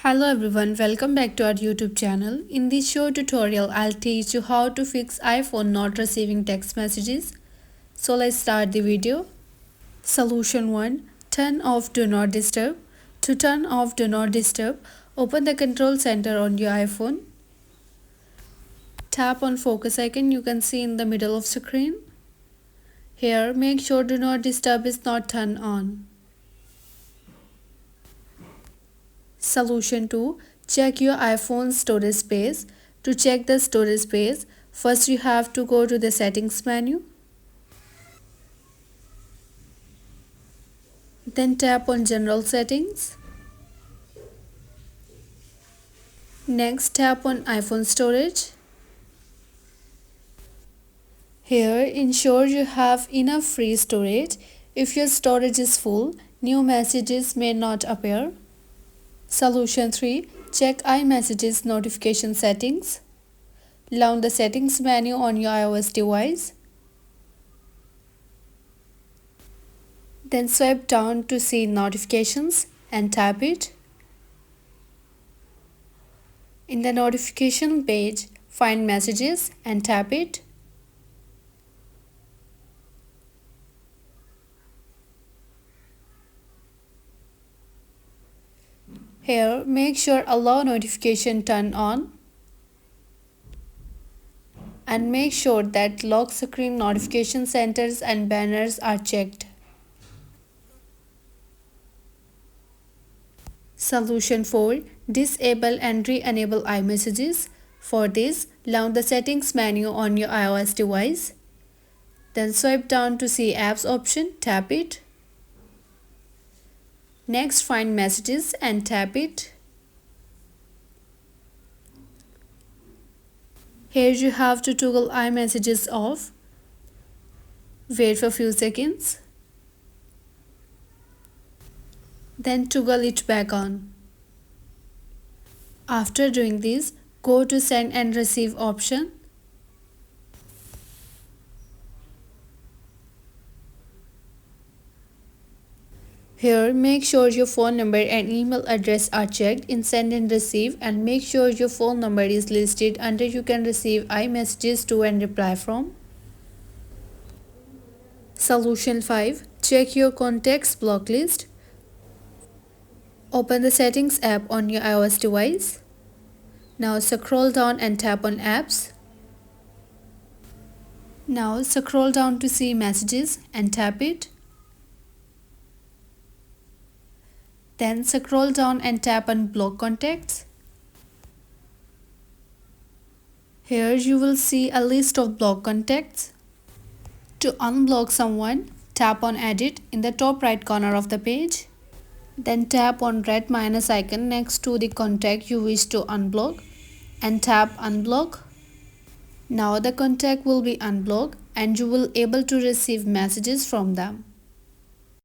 Hello everyone, welcome back to our YouTube channel. In this short tutorial, I'll teach you how to fix iPhone not receiving text messages. So let's start the video. Solution 1. Turn off Do Not Disturb. To turn off Do Not Disturb, open the control center on your iPhone. Tap on focus icon you can see in the middle of screen. Here, make sure Do Not Disturb is not turned on. Solution 2. Check your iPhone's storage space. To check the storage space, first you have to go to the settings menu. Then tap on general settings. Next tap on iPhone storage. Here ensure you have enough free storage. If your storage is full, new messages may not appear. Solution 3. Check iMessages notification settings. Launch the settings menu on your iOS device. Then swipe down to see notifications and tap it. In the notification page, find messages and tap it. Here, make sure Allow Notification turn on and make sure that lock screen notification centers and banners are checked. Solution 4. Disable and re-enable iMessages. For this, launch the settings menu on your iOS device. Then swipe down to see Apps option, tap it. Next, find Messages and tap it. Here you have to toggle iMessages off. Wait for a few seconds. Then toggle it back on. After doing this, go to Send and Receive option. Here, make sure your phone number and email address are checked in Send and Receive, and make sure your phone number is listed under You can receive iMessages to and reply from. Solution 5. Check your contacts block list. Open the Settings app on your iOS device. Now scroll down and tap on Apps. Now scroll down to see Messages and tap it. Then scroll down and tap on Block Contacts. Here you will see a list of block contacts. To unblock someone, tap on Edit in the top right corner of the page. Then tap on red minus icon next to the contact you wish to unblock and tap Unblock. Now the contact will be unblocked and you will able to receive messages from them.